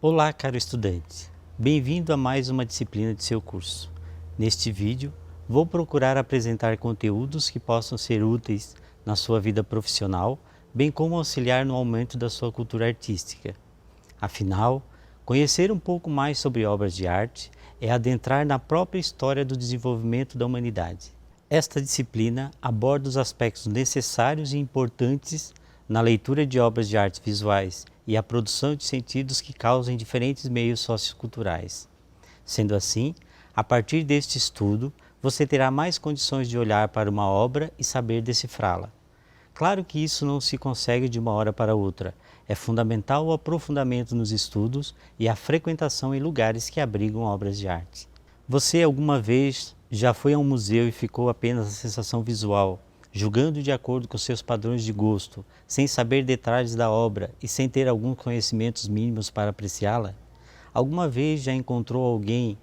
Olá, caro estudante! Bem-vindo a mais uma disciplina de seu curso. Neste vídeo, vou procurar apresentar conteúdos que possam ser úteis na sua vida profissional, bem como auxiliar no aumento da sua cultura artística. Afinal, conhecer um pouco mais sobre obras de arte é adentrar na própria história do desenvolvimento da humanidade. Esta disciplina aborda os aspectos necessários e importantes na leitura de obras de artes visuais e a produção de sentidos que causam em diferentes meios socioculturais. Sendo assim, a partir deste estudo, você terá mais condições de olhar para uma obra e saber decifrá-la. Claro que isso não se consegue de uma hora para outra. É fundamental o aprofundamento nos estudos e a frequentação em lugares que abrigam obras de arte. Você alguma vez já foi a um museu e ficou apenas a sensação visual, julgando de acordo com seus padrões de gosto, sem saber detalhes da obra e sem ter alguns conhecimentos mínimos para apreciá-la? Alguma vez já encontrou alguém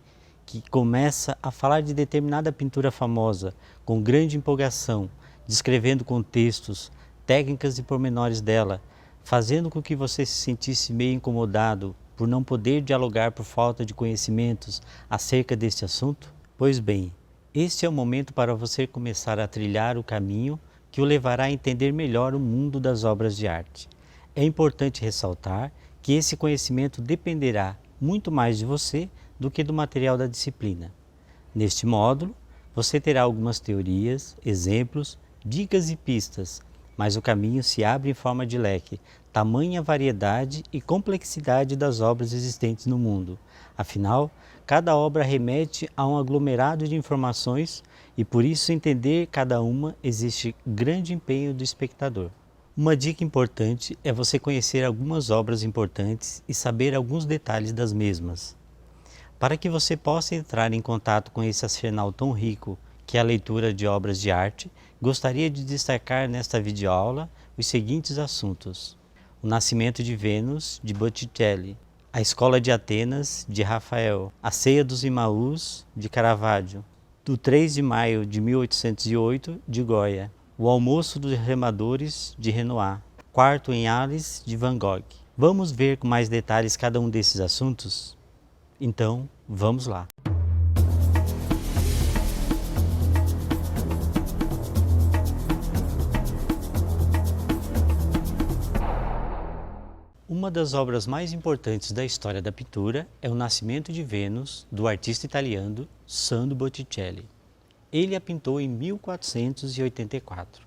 que começa a falar de determinada pintura famosa com grande empolgação, descrevendo contextos, técnicas e pormenores dela, fazendo com que você se sentisse meio incomodado por não poder dialogar por falta de conhecimentos acerca deste assunto? Pois bem, este é o momento para você começar a trilhar o caminho que o levará a entender melhor o mundo das obras de arte. É importante ressaltar que esse conhecimento dependerá muito mais de você do que do material da disciplina. Neste módulo, você terá algumas teorias, exemplos, dicas e pistas, mas o caminho se abre em forma de leque, tamanha variedade e complexidade das obras existentes no mundo. Afinal, cada obra remete a um aglomerado de informações e por isso entender cada uma exige grande empenho do espectador. Uma dica importante é você conhecer algumas obras importantes e saber alguns detalhes das mesmas. Para que você possa entrar em contato com esse arsenal tão rico que é a leitura de obras de arte, gostaria de destacar nesta videoaula os seguintes assuntos: o Nascimento de Vênus, de Botticelli; a Escola de Atenas, de Rafael; a Ceia dos Imaús, de Caravaggio; do 3 de maio de 1808, de Goya; o Almoço dos Remadores, de Renoir; Quarto em Alice, de Van Gogh. Vamos ver com mais detalhes cada um desses assuntos? Então, vamos lá! Uma das obras mais importantes da história da pintura é O Nascimento de Vênus, do artista italiano Sandro Botticelli. Ele a pintou em 1484.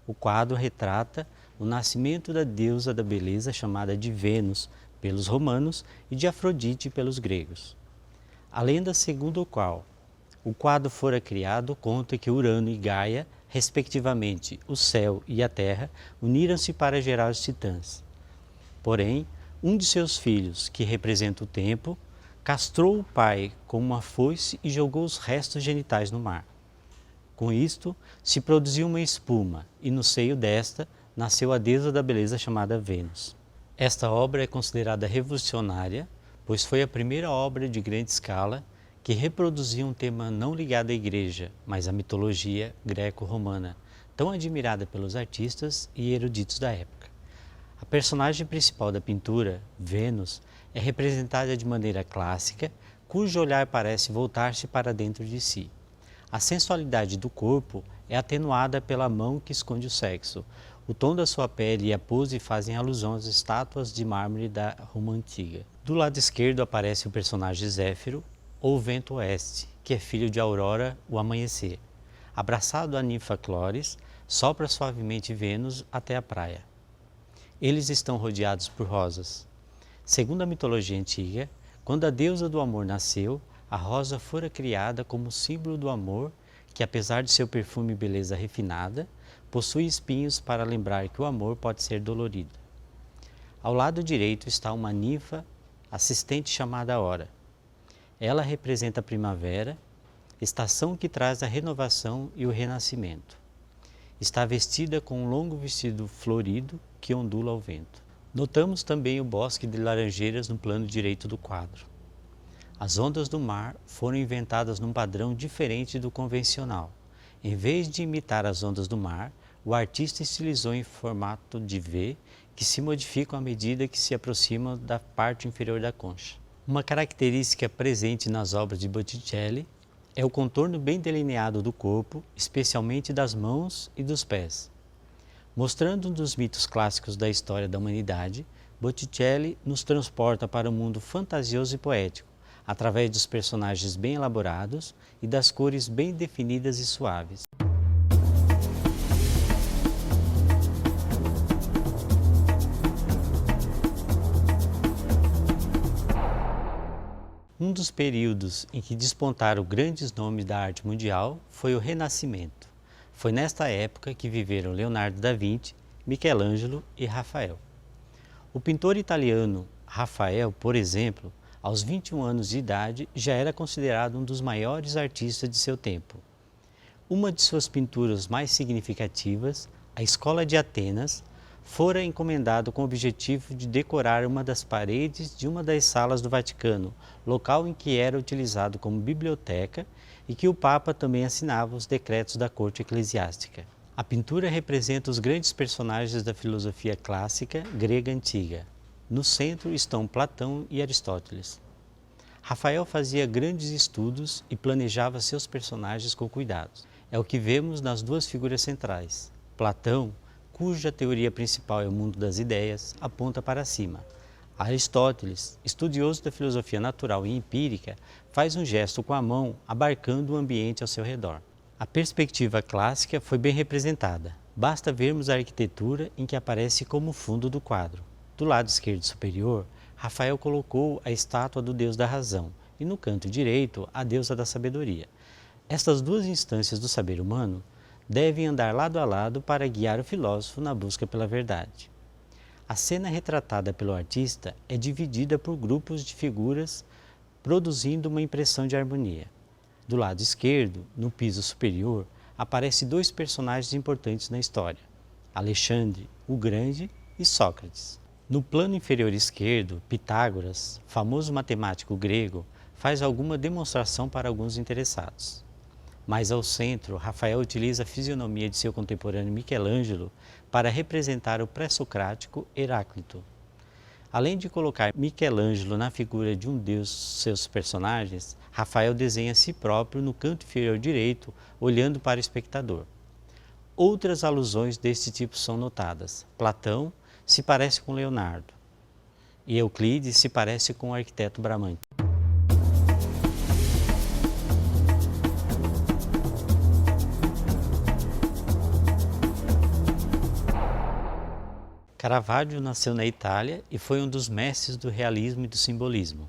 O quadro retrata o nascimento da deusa da beleza chamada de Vênus pelos romanos e de Afrodite pelos gregos. A lenda segundo a qual o quadro fora criado conta que Urano e Gaia, respectivamente o céu e a terra, uniram-se para gerar os titãs. Porém, um de seus filhos, que representa o tempo, castrou o pai com uma foice e jogou os restos genitais no mar. Com isto, se produziu uma espuma e no seio desta nasceu a deusa da beleza chamada Vênus. Esta obra é considerada revolucionária, pois foi a primeira obra de grande escala que reproduzia um tema não ligado à igreja, mas à mitologia greco-romana, tão admirada pelos artistas e eruditos da época. A personagem principal da pintura, Vênus, é representada de maneira clássica, cujo olhar parece voltar-se para dentro de si. A sensualidade do corpo é atenuada pela mão que esconde o sexo. O tom da sua pele e a pose fazem alusão às estátuas de mármore da Roma antiga. Do lado esquerdo aparece o personagem Zéfiro, ou Vento Oeste, que é filho de Aurora, o amanhecer. Abraçado à ninfa Clóris, sopra suavemente Vênus até a praia. Eles estão rodeados por rosas. Segundo a mitologia antiga, quando a deusa do amor nasceu, a rosa fora criada como símbolo do amor, que apesar de seu perfume e beleza refinada, possui espinhos para lembrar que o amor pode ser dolorido. Ao lado direito está uma ninfa assistente chamada Hora. Ela representa a primavera, estação que traz a renovação e o renascimento. Está vestida com um longo vestido florido que ondula ao vento. Notamos também o bosque de laranjeiras no plano direito do quadro. As ondas do mar foram inventadas num padrão diferente do convencional. Em vez de imitar as ondas do mar, o artista estilizou em formato de V que se modificam à medida que se aproximam da parte inferior da concha. Uma característica presente nas obras de Botticelli é o contorno bem delineado do corpo, especialmente das mãos e dos pés. Mostrando um dos mitos clássicos da história da humanidade, Botticelli nos transporta para um mundo fantasioso e poético, através dos personagens bem elaborados e das cores bem definidas e suaves. Um dos períodos em que despontaram grandes nomes da arte mundial foi o Renascimento. Foi nesta época que viveram Leonardo da Vinci, Michelangelo e Rafael. O pintor italiano Rafael, por exemplo, aos 21 anos de idade, já era considerado um dos maiores artistas de seu tempo. Uma de suas pinturas mais significativas, a Escola de Atenas, fora encomendado com o objetivo de decorar uma das paredes de uma das salas do Vaticano, local em que era utilizado como biblioteca e que o Papa também assinava os decretos da corte eclesiástica. A pintura representa os grandes personagens da filosofia clássica grega antiga. No centro estão Platão e Aristóteles. Rafael fazia grandes estudos e planejava seus personagens com cuidado. É o que vemos nas duas figuras centrais. Platão, cuja teoria principal é o mundo das ideias, aponta para cima. Aristóteles, estudioso da filosofia natural e empírica, faz um gesto com a mão abarcando o ambiente ao seu redor. A perspectiva clássica foi bem representada. Basta vermos a arquitetura em que aparece como fundo do quadro. Do lado esquerdo superior, Rafael colocou a estátua do Deus da razão e no canto direito a deusa da sabedoria. Estas duas instâncias do saber humano devem andar lado a lado para guiar o filósofo na busca pela verdade. A cena retratada pelo artista é dividida por grupos de figuras, produzindo uma impressão de harmonia. Do lado esquerdo, no piso superior, aparecem dois personagens importantes na história: Alexandre o Grande e Sócrates. No plano inferior esquerdo, Pitágoras, famoso matemático grego, faz alguma demonstração para alguns interessados. Mais ao centro, Rafael utiliza a fisionomia de seu contemporâneo Michelangelo para representar o pré-socrático Heráclito. Além de colocar Michelangelo na figura de um deus seus personagens, Rafael desenha a si próprio no canto inferior direito, olhando para o espectador. Outras alusões deste tipo são notadas. Platão se parece com Leonardo e Euclides se parece com o arquiteto Bramante. Caravaggio nasceu na Itália e foi um dos mestres do realismo e do simbolismo.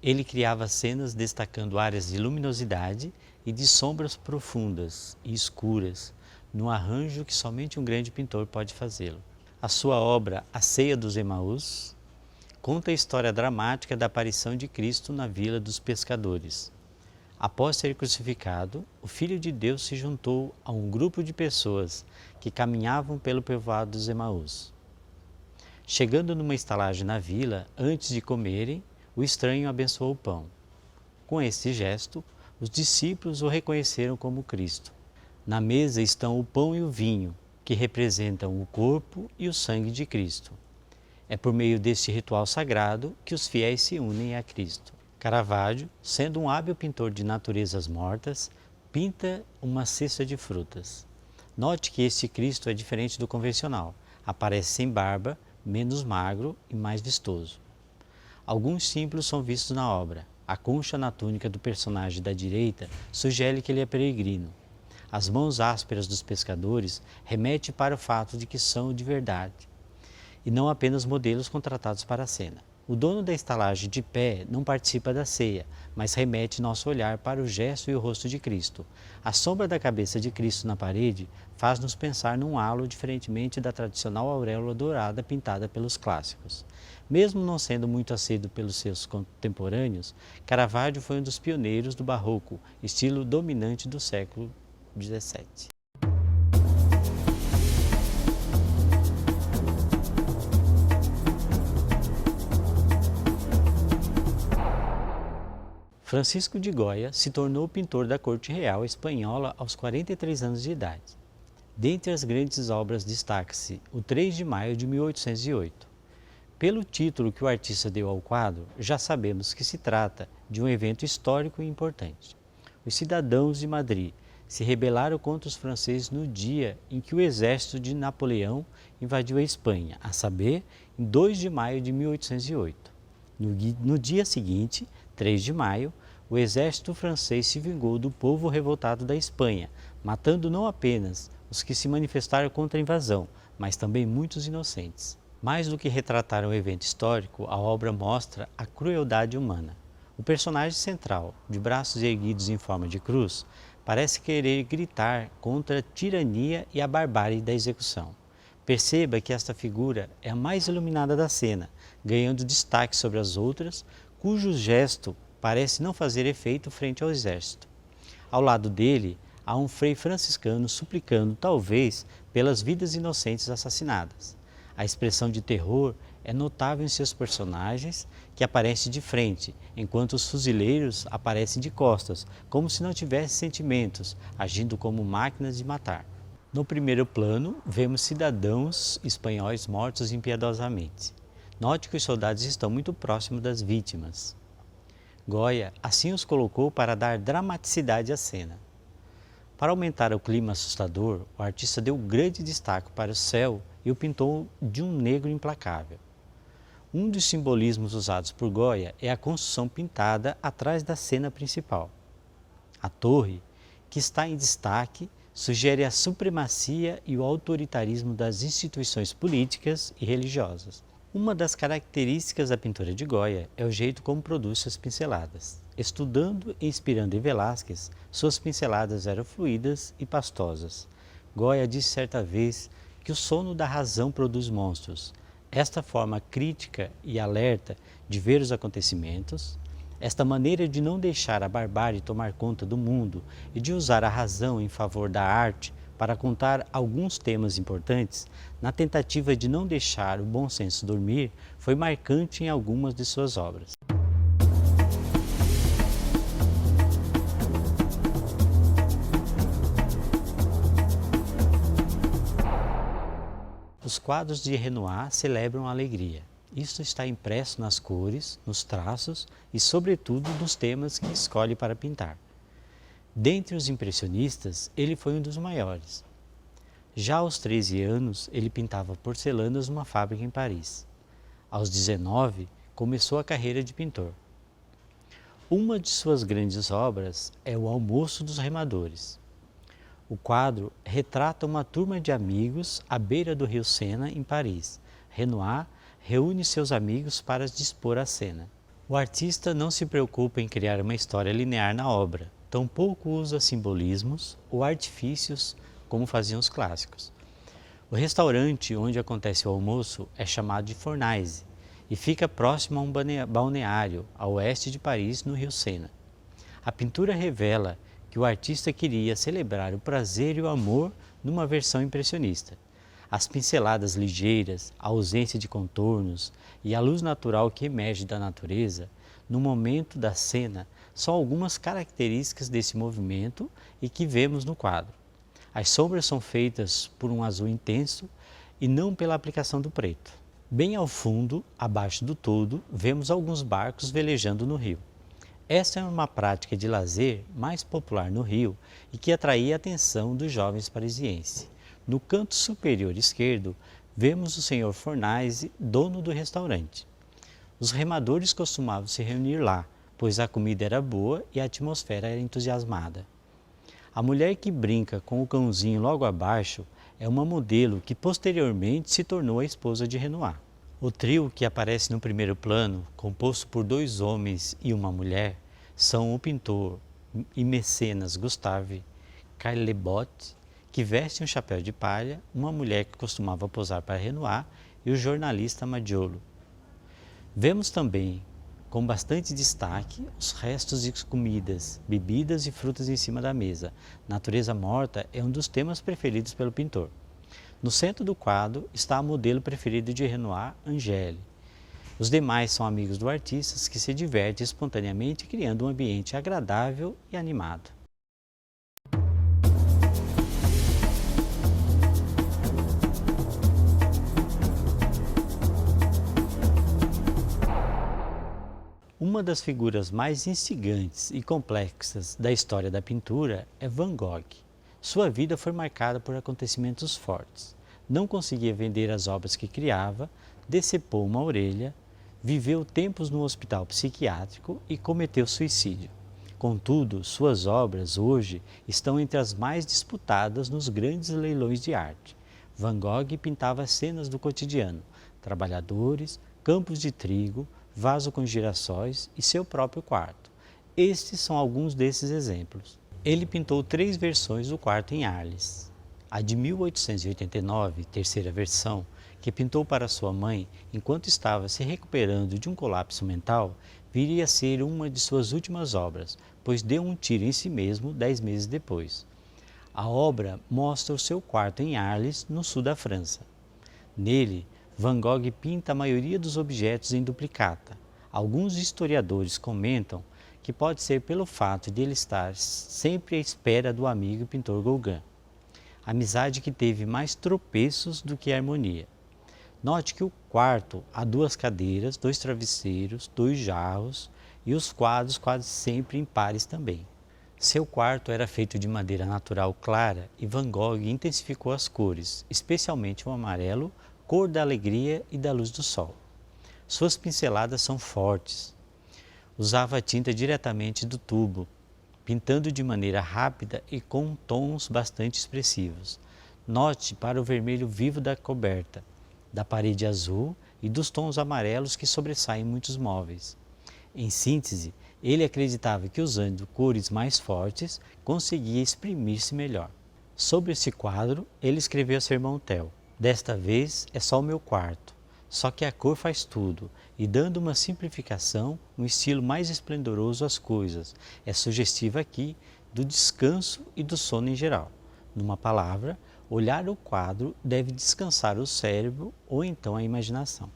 Ele criava cenas destacando áreas de luminosidade e de sombras profundas e escuras, num arranjo que somente um grande pintor pode fazê-lo. A sua obra, A Ceia dos Emaús, conta a história dramática da aparição de Cristo na Vila dos Pescadores. Após ser crucificado, o Filho de Deus se juntou a um grupo de pessoas que caminhavam pelo povoado dos Emaús. Chegando numa estalagem na vila, antes de comerem, o estranho abençoou o pão. Com este gesto, os discípulos o reconheceram como Cristo. Na mesa estão o pão e o vinho, que representam o corpo e o sangue de Cristo. É por meio deste ritual sagrado que os fiéis se unem a Cristo. Caravaggio, sendo um hábil pintor de naturezas mortas, pinta uma cesta de frutas. Note que este Cristo é diferente do convencional. Aparece sem barba, menos magro e mais vistoso. Alguns símbolos são vistos na obra. A concha na túnica do personagem da direita sugere que ele é peregrino. As mãos ásperas dos pescadores remetem para o fato de que são de verdade, e não apenas modelos contratados para a cena. O dono da estalagem de pé não participa da ceia, mas remete nosso olhar para o gesto e o rosto de Cristo. A sombra da cabeça de Cristo na parede faz-nos pensar num halo diferentemente da tradicional auréola dourada pintada pelos clássicos. Mesmo não sendo muito aceito pelos seus contemporâneos, Caravaggio foi um dos pioneiros do barroco, estilo dominante do século XVII. Francisco de Goya se tornou pintor da corte real espanhola aos 43 anos de idade. Dentre as grandes obras destaca-se o 3 de maio de 1808. Pelo título que o artista deu ao quadro, já sabemos que se trata de um evento histórico e importante. Os cidadãos de Madrid se rebelaram contra os franceses no dia em que o exército de Napoleão invadiu a Espanha, a saber, em 2 de maio de 1808. No dia seguinte, 3 de maio, o exército francês se vingou do povo revoltado da Espanha, matando não apenas os que se manifestaram contra a invasão, mas também muitos inocentes. Mais do que retratar um evento histórico, a obra mostra a crueldade humana. O personagem central, de braços erguidos em forma de cruz, parece querer gritar contra a tirania e a barbárie da execução. Perceba que esta figura é a mais iluminada da cena, ganhando destaque sobre as outras, cujo gesto parece não fazer efeito frente ao exército. Ao lado dele, há um frei franciscano suplicando, talvez, pelas vidas inocentes assassinadas. A expressão de terror é notável em seus personagens, que aparecem de frente, enquanto os fuzileiros aparecem de costas, como se não tivessem sentimentos, agindo como máquinas de matar. No primeiro plano, vemos cidadãos espanhóis mortos impiedosamente. Note que os soldados estão muito próximos das vítimas. Goya assim os colocou para dar dramaticidade à cena. Para aumentar o clima assustador, o artista deu grande destaque para o céu e o pintou de um negro implacável. Um dos simbolismos usados por Goya é a construção pintada atrás da cena principal. A torre, que está em destaque, sugere a supremacia e o autoritarismo das instituições políticas e religiosas. Uma das características da pintura de Goya é o jeito como produz suas pinceladas. Estudando e inspirando em Velázquez, suas pinceladas eram fluídas e pastosas. Goya disse certa vez que o sono da razão produz monstros. Esta forma crítica e alerta de ver os acontecimentos, esta maneira de não deixar a barbárie tomar conta do mundo e de usar a razão em favor da arte para contar alguns temas importantes, na tentativa de não deixar o bom senso dormir, foi marcante em algumas de suas obras. Os quadros de Renoir celebram a alegria. Isto está impresso nas cores, nos traços e, sobretudo, nos temas que escolhe para pintar. Dentre os impressionistas, ele foi um dos maiores. Já aos 13 anos, ele pintava porcelanas numa fábrica em Paris. Aos 19, começou a carreira de pintor. Uma de suas grandes obras é o Almoço dos Remadores. O quadro retrata uma turma de amigos à beira do rio Sena, em Paris. Renoir reúne seus amigos para dispor a cena. O artista não se preocupa em criar uma história linear na obra, tampouco usa simbolismos ou artifícios como faziam os clássicos. O restaurante onde acontece o almoço é chamado de Fornaise e fica próximo a um balneário a oeste de Paris, no rio Sena. A pintura revela que o artista queria celebrar o prazer e o amor numa versão impressionista. As pinceladas ligeiras, a ausência de contornos e a luz natural que emerge da natureza, no momento da cena, são algumas características desse movimento e que vemos no quadro. As sombras são feitas por um azul intenso e não pela aplicação do preto. Bem ao fundo, abaixo do todo, vemos alguns barcos velejando no rio. Esta é uma prática de lazer mais popular no Rio e que atraía a atenção dos jovens parisienses. No canto superior esquerdo, vemos o senhor Fornaise, dono do restaurante. Os remadores costumavam se reunir lá, pois a comida era boa e a atmosfera era entusiasmada. A mulher que brinca com o cãozinho logo abaixo é uma modelo que posteriormente se tornou a esposa de Renoir. O trio que aparece no primeiro plano, composto por 2 homens e uma mulher, são o pintor e mecenas Gustave Caillebotte, que veste um chapéu de palha, uma mulher que costumava posar para Renoir, e o jornalista Madiolo. Vemos também, com bastante destaque, os restos de comidas, bebidas e frutas em cima da mesa. Natureza morta é um dos temas preferidos pelo pintor. No centro do quadro está a modelo preferida de Renoir, Angèle. Os demais são amigos do artista que se divertem espontaneamente, criando um ambiente agradável e animado. Uma das figuras mais instigantes e complexas da história da pintura é Van Gogh. Sua vida foi marcada por acontecimentos fortes. Não conseguia vender as obras que criava, decepou uma orelha, viveu tempos no hospital psiquiátrico e cometeu suicídio. Contudo, suas obras hoje estão entre as mais disputadas nos grandes leilões de arte. Van Gogh pintava cenas do cotidiano, trabalhadores, campos de trigo, vaso com girassóis e seu próprio quarto. Estes são alguns desses exemplos. Ele pintou 3 versões do quarto em Arles. A de 1889, terceira versão, que pintou para sua mãe enquanto estava se recuperando de um colapso mental, viria a ser uma de suas últimas obras, pois deu um tiro em si mesmo 10 meses depois. A obra mostra o seu quarto em Arles, no sul da França. Nele, Van Gogh pinta a maioria dos objetos em duplicata. Alguns historiadores comentam que pode ser pelo fato de ele estar sempre à espera do amigo pintor Gauguin. Amizade que teve mais tropeços do que harmonia. Note que o quarto há 2 cadeiras, 2 travesseiros, 2 jarros e os quadros quase sempre em pares também. Seu quarto era feito de madeira natural clara e Van Gogh intensificou as cores, especialmente o amarelo, cor da alegria e da luz do sol. Suas pinceladas são fortes. Usava a tinta diretamente do tubo, pintando de maneira rápida e com tons bastante expressivos. Note para o vermelho vivo da coberta, da parede azul e dos tons amarelos que sobressaem em muitos móveis. Em síntese, ele acreditava que usando cores mais fortes, conseguia exprimir-se melhor. Sobre esse quadro, ele escreveu a seu irmão Theo: "Desta vez é só o meu quarto, só que a cor faz tudo, e dando uma simplificação, um estilo mais esplendoroso às coisas, é sugestivo aqui do descanso e do sono em geral. Numa palavra, olhar o quadro deve descansar o cérebro ou então a imaginação."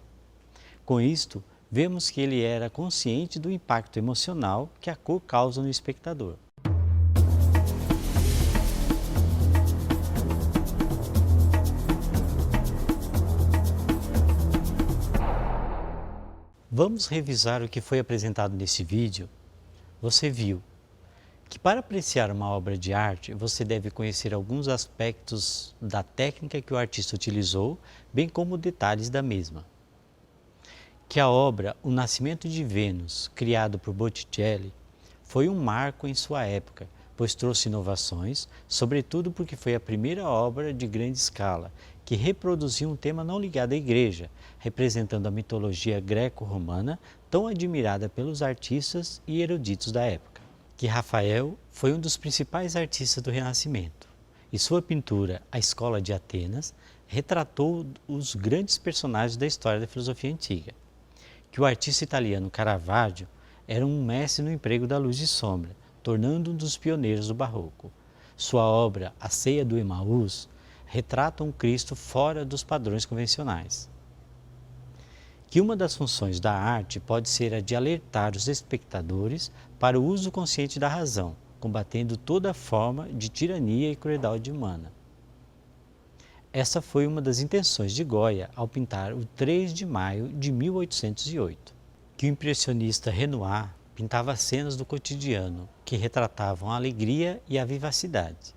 Com isto, vemos que ele era consciente do impacto emocional que a cor causa no espectador. Vamos revisar o que foi apresentado nesse vídeo. Você viu que para apreciar uma obra de arte, você deve conhecer alguns aspectos da técnica que o artista utilizou, bem como detalhes da mesma. Que a obra O Nascimento de Vênus, criado por Botticelli, foi um marco em sua época, pois trouxe inovações, sobretudo porque foi a primeira obra de grande escala, que reproduzia um tema não ligado à igreja, representando a mitologia greco-romana, tão admirada pelos artistas e eruditos da época. Que Rafael foi um dos principais artistas do Renascimento, e sua pintura A Escola de Atenas retratou os grandes personagens da história da filosofia antiga. Que o artista italiano Caravaggio era um mestre no emprego da luz e sombra, tornando um dos pioneiros do barroco. Sua obra A Ceia do Emaús retrata um Cristo fora dos padrões convencionais. Que uma das funções da arte pode ser a de alertar os espectadores para o uso consciente da razão, combatendo toda forma de tirania e crueldade humana. Essa foi uma das intenções de Goya ao pintar o 3 de maio de 1808. Que o impressionista Renoir pintava cenas do cotidiano que retratavam a alegria e a vivacidade.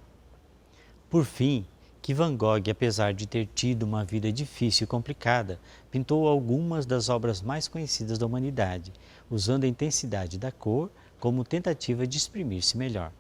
Por fim, que Van Gogh, apesar de ter tido uma vida difícil e complicada, pintou algumas das obras mais conhecidas da humanidade, usando a intensidade da cor como tentativa de exprimir-se melhor.